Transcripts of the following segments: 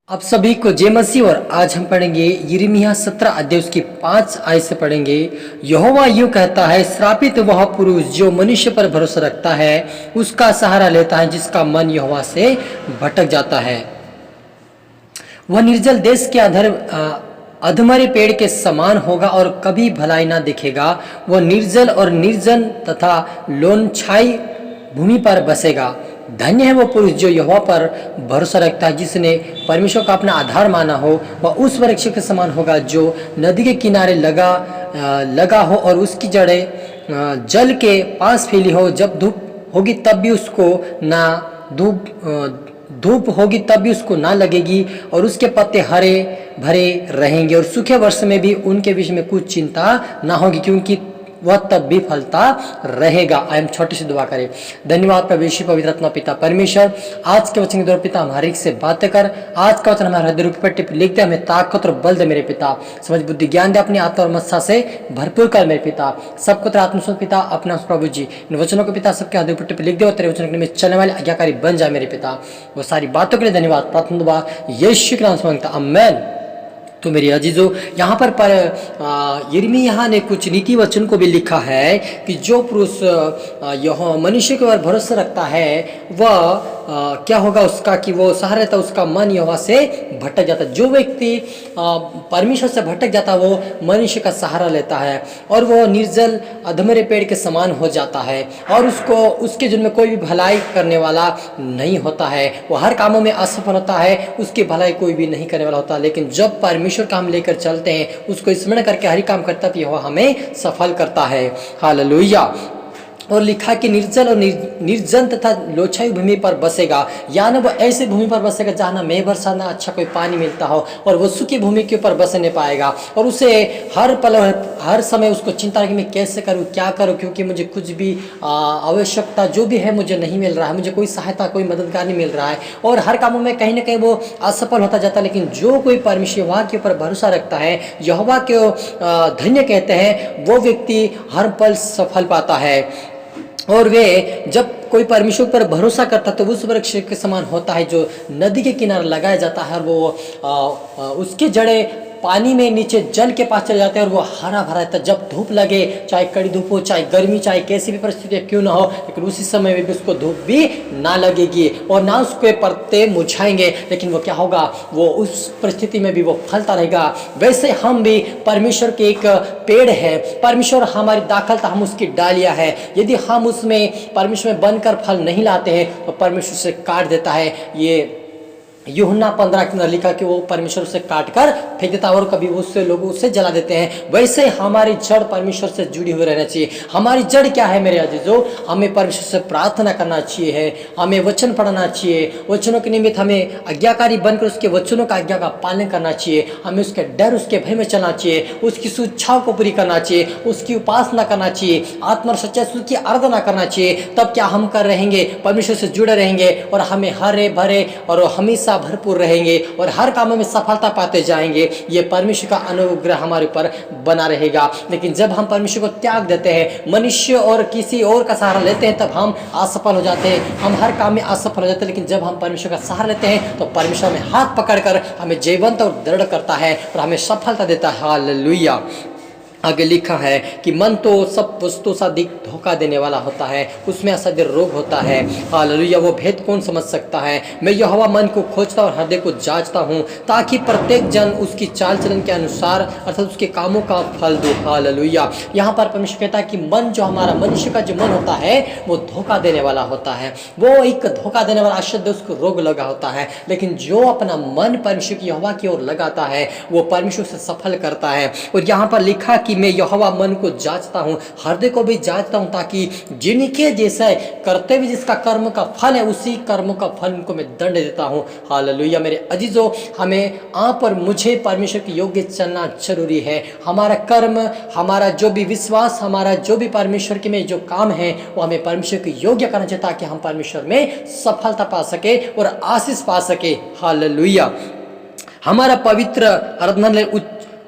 आप सभी को जय मसीह। और आज हम पढ़ेंगे यिर्मयाह 17 अध्याय उसकी 5 आयत से पढ़ेंगे। यहोवा यूं कहता है, श्रापित वह पुरुष जो मनुष्य पर भरोसा रखता है, उसका सहारा लेता है, जिसका मन यहोवा से भटक जाता है। वह निर्जल देश के अधमरे पेड़ के समान होगा और कभी भलाई ना दिखेगा। वह निर्जल और निर्जन तथा लोनछाई भूमि पर बसेगा। धन्य है वो पुरुष जो यहोवा पर भरोसा रखता है, जिसने परमेश्वर का अपना आधार माना हो। वह उस वृक्ष के समान होगा जो नदी के किनारे लगा हो और उसकी जड़ें जल के पास फैली हो। जब धूप होगी तब भी उसको ना धूप होगी तब भी उसको ना लगेगी, और उसके पत्ते हरे भरे रहेंगे, और सूखे वर्ष में भी उनके विषय में कुछ चिंता ना होगी, क्योंकि वह तब भी फलता रहेगा। आइए छोटी सी दुआ करें। धन्यवाद प्रभु यीशु पवित्र आत्मा पिता परमेश्वर, आज के वचन के द्वारा पिता हमारे से बातें कर। आज का वचन हमारे हृदय पट्टी पर लिख दे, हमें ताकत और बल दे मेरे पिता। समझ बुद्धि ज्ञान दे, अपनी आत्मा और मत्सा से भरपूर कर मेरे पिता। सबको तेरा आत्मस्वरूप पिता अपना प्रभु जी, इन वचनों को पिता सबके हृदय पट्टी पर लिख दे, और तेरे वचन में चलने वाले आज्ञाकारी बन जाए मेरे पिता। वो सारी बातों के लिए धन्यवाद। प्रार्थना दुआ यीशु के नाम से मांगता, आमीन। तो मेरी अजीजों, यहाँ पर यिर्मयाह ने कुछ नीति वचन को भी लिखा है कि जो पुरुष यह मनुष्य के ऊपर भरोसा रखता है, वह क्या होगा उसका, कि वो सहारा रहता है, उसका मन यहोवा से भटक जाता है। जो व्यक्ति परमेश्वर से भटक जाता है, वो मनुष्य का सहारा लेता है, और वो निर्जल अधमरे पेड़ के समान हो जाता है, और उसके जिनमें कोई भी भलाई करने वाला नहीं होता है। वो हर कामों में असफल होता है, उसकी भलाई कोई भी नहीं करने वाला होता। लेकिन जब परमेश्वर का हम लेकर चलते हैं, उसको स्मरण करके हर काम करता है, यहोवा हमें सफल करता है। हालेलुया। और लिखा कि निर्जल और निर्जन तथा लोछाई भूमि पर बसेगा, यानी वो ऐसी भूमि पर बसेगा जहाँ ना मेघ वर्षा ना अच्छा कोई पानी मिलता हो, और वो सूखी भूमि के ऊपर बस नहीं पाएगा। और उसे हर पल हर समय उसको चिंता है कि मैं कैसे करूँ, क्या करूँ, क्योंकि मुझे कुछ भी आवश्यकता जो भी है मुझे नहीं मिल रहा है, मुझे कोई सहायता कोई मददगार नहीं मिल रहा है, और हर कामों में कहीं ना कहीं वो असफल होता जाता है। लेकिन जो कोई परमेश्वर यहोवा के ऊपर भरोसा रखता है, यहोवा को धन्य कहते हैं, वो व्यक्ति हर पल सफल पाता है। और वे जब कोई परमेश्वर पर भरोसा करता है, तो उस वृक्ष के समान होता है जो नदी के किनारे लगाया जाता है, और वो उसके जड़ें पानी में नीचे जल के पास चले जाते हैं, और वो हरा भरा रहता है। जब धूप लगे, चाहे कड़ी धूप हो, चाहे गर्मी, चाहे कैसी भी परिस्थिति क्यों ना हो, लेकिन उसी समय में भी उसको धूप भी ना लगेगी, और ना उसके पत्ते मुरझाएंगे, लेकिन वो क्या होगा, वो उस परिस्थिति में भी वो फलता रहेगा। वैसे हम भी परमेश्वर के एक पेड़ है, परमेश्वर हमारी दाखलता, हम उसकी डालियां है। यदि हम उसमें परमेश्वर में बनकर फल नहीं लाते हैं, तो परमेश्वर से काट देता है। ये यूहन्ना 15 के अंदर लिखा कि वो परमेश्वर से काट कर फेंक देता है, और कभी उससे लोग उससे जला देते हैं। वैसे हमारी जड़ परमेश्वर से जुड़ी हुई रहना चाहिए। हमारी जड़ क्या है मेरे अजीजों? हमें परमेश्वर से प्रार्थना करना चाहिए, हमें वचन पढ़ना चाहिए, वचनों के निमित्त हमें आज्ञाकारी बनकर उसके वचनों का आज्ञा का पालन करना चाहिए, हमें उसके डर उसके भय में चलना चाहिए, उसकी सुच्छाओं को पूरी करना चाहिए, उसकी उपासना करना चाहिए, आत्मा सच्चाई से उसकी आराधना करना चाहिए। तब क्या हम कर रहेंगे? परमेश्वर से जुड़े रहेंगे, और हमें हरे भरे और हमेशा भरपूर रहेंगे, और हर कामों में सफलता पाते जाएंगे। ये परमेश्वर का अनुग्रह हमारे ऊपर बना रहेगा। लेकिन जब हम परमेश्वर को त्याग देते हैं, मनुष्य और किसी और का सहारा लेते हैं, तब हम असफल हो जाते हैं, हम हर काम में असफल हो जाते हैं। लेकिन जब हम परमेश्वर का सहारा लेते हैं, तो परमेश्वर हमें हाथ पकड़कर हमें जीवंत और दृढ़ करता है, और हमें सफलता देता है। हालेलुया। आगे लिखा है कि मन तो सब वस्तु से अधिक धोखा देने वाला होता है, उसमें असह्य रोग होता है। हालेलुया। वो भेद कौन समझ सकता है? मैं यहोवा मन को खोजता और हृदय को जांचता हूँ, ताकि प्रत्येक जन उसकी चाल चलन के अनुसार अर्थात उसके कामों का फल दो। हालेलुया। यहाँ पर परमेश्वर कहता है कि मन जो हमारा मनुष्य का जो मन होता है, वो धोखा देने वाला होता है, वो एक धोखा देने वाला अशुद्ध उसको रोग लगा होता है। लेकिन जो अपना मन परमेश्वर की यहोवा की ओर लगाता है, वो परमेश्वर से सफल करता है। और यहाँ पर लिखा कि मैं यहोवा मन को जांचता हूँ, हृदय को भी जांचता हूँ, ताकि जिनके जैसे करते हुए जिसका कर्म का फल है, उसी कर्म का फल उनको मैं दंड देता हूँ। हालेलुया। मेरे अजीजों, हमें आप और मुझे परमेश्वर के योग्य चलना जरूरी है। हमारा कर्म, हमारा जो भी विश्वास, हमारा जो भी परमेश्वर के में जो काम है, वो हमें परमेश्वर के योग्य करना चाहिए, ताकि हम परमेश्वर में सफलता पा सके और आशीष पा सके। हालेलुया। हमारा पवित्र आराधनालय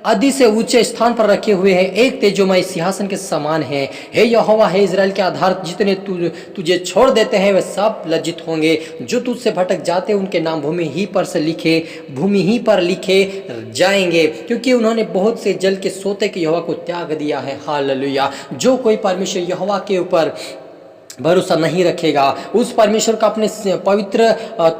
आदि से ऊंचे स्थान पर रखे हुए हैं, एक तेजोमय सिंहासन के समान है। हे यहोवा, हे इजराइल के आधार, जितने तुझे छोड़ देते हैं वे सब लज्जित होंगे। जो तुझसे भटक जाते हैं उनके नाम भूमि ही पर लिखे जाएंगे, क्योंकि उन्होंने बहुत से जल के सोते के यहोवा को त्याग दिया है। हालेलुया। जो कोई परमेश्वर यहोवा के ऊपर भरोसा नहीं रखेगा, उस परमेश्वर को अपने पवित्र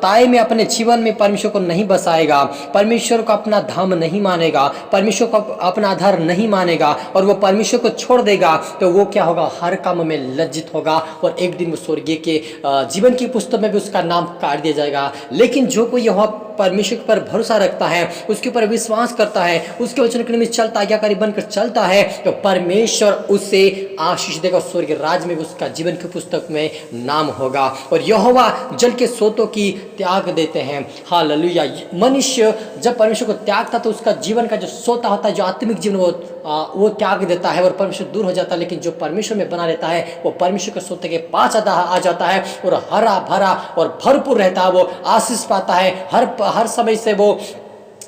ताय में अपने जीवन में परमेश्वर को नहीं बसाएगा, परमेश्वर को अपना धाम नहीं मानेगा, परमेश्वर को अपना आधार नहीं मानेगा और वो परमेश्वर को छोड़ देगा, तो वो क्या होगा, हर काम में लज्जित होगा और एक दिन वो स्वर्गीय के जीवन की पुस्तक में भी उसका नाम काट दिया जाएगा। लेकिन जो कोई यह परमेश्वर पर भरोसा रखता है, उसके ऊपर विश्वास करता है, उसके वचन के निमित्त चलता, आज्ञाकारी बनकर चलता है, तो परमेश्वर उसे आशीष देगा, स्वर्ग राज्य में उसका जीवन की पुस्तक में नाम होगा। और यहोवा जल के सोतों की त्याग देते हैं। हालेलुया। मनुष्य जब परमेश्वर को त्यागता तो उसका जीवन का जो सोता होता है, जो आत्मिक जीवन वो त्याग देता है और परमेश्वर दूर हो जाता है। लेकिन जो परमेश्वर में बना रहता है वो परमेश्वर के सोते के पास आ जाता है और हरा भरा और भरपूर रहता है, वो आशीष पाता है, हर समय से वो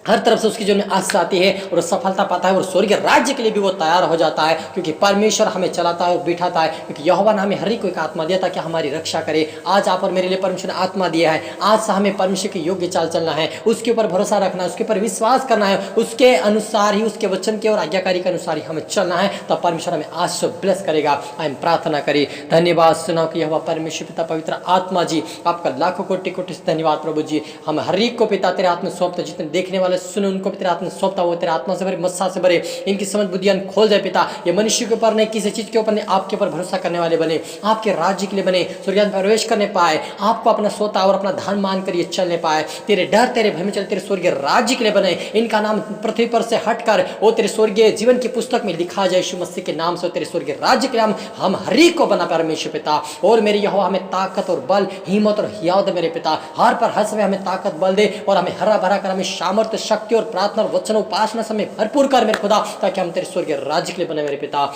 हर तरफ से उसकी जो आशीष आती है और सफलता पाता है और स्वर्गीय राज्य के लिए भी वो तैयार हो जाता है, क्योंकि परमेश्वर हमें चलाता है और बिठाता है। क्योंकि यहोवा ने हमें हर एक को एक आत्मा दिया ताकि हमारी रक्षा करे। आज आप और मेरे लिए परमेश्वर ने आत्मा दिया है। आज से हमें परमेश्वर के योग्य चाल चलना है, उसके ऊपर भरोसा रखना है, उसके ऊपर विश्वास करना है, उसके अनुसार ही, उसके वचन के और आज्ञाकारी के अनुसार ही हमें चलना है, तब परमेश्वर हमें आज से ब्लेस करेगा। हम प्रार्थना करें। धन्यवाद सुनाओ कि यहोवा परमेश्वर पिता पवित्र आत्मा जी, आपका लाखों कोटि कोटि से धन्यवाद प्रभु जी। हम हर एक को पिता तेरे हाथ में सौंपते, जितने देखने वाले सुने उनको भी तेरे हाथ में सौंपता, वो तेरे आत्मा से भरे, मस्सा से भरे, इनकी समझ बुद्धियां खोल जाए पिता। ये मनुष्य के ऊपर नहीं, किसी चीज के ऊपर नहीं, आपके ऊपर भरोसा करने वाले बने, आपके राज्य के लिए बने, स्वर्ग में प्रवेश करने पाए, आपको अपना सोता और अपना धान मान कर ये चलने पाए, तेरे डर तेरे भय में चले, तेरे स्वर्गीय राज्य के लिए बने। इनका नाम पृथ्वी पर से हटकर वो तेरे स्वर्गीय जीवन की पुस्तक में लिखा जाए यीशु मसीह के नाम से। तेरे स्वर्गीय राज्य के नाम हम हर एक को बना परमेश्वर पिता। और मेरे यहोवा हमें ताकत और बल, हिम्मत और हियाव दे मेरे पिता। हर पर हर समय हमें ताकत बल दे और हमें हरा भरा कर, हमें सामर्थ्य शक्ति और प्रार्थना वचन उपासना समय भरपूर कर मेरे खुदा, ताकि हम तेरे स्वर्गीय राज्य के लिए बने मेरे पिता।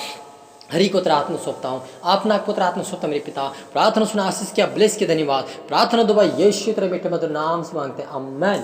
हरि को तेरा आत्मा सौंपता हूँ, अपना पुत्र आत्मा सौंपता मेरे पिता। प्रार्थना सुना, आशीष किया, ब्लेस किया, धन्यवाद। प्रार्थना दुआ यीशु तेरे बेटे मधुर नाम से मांगते हैं, आमीन।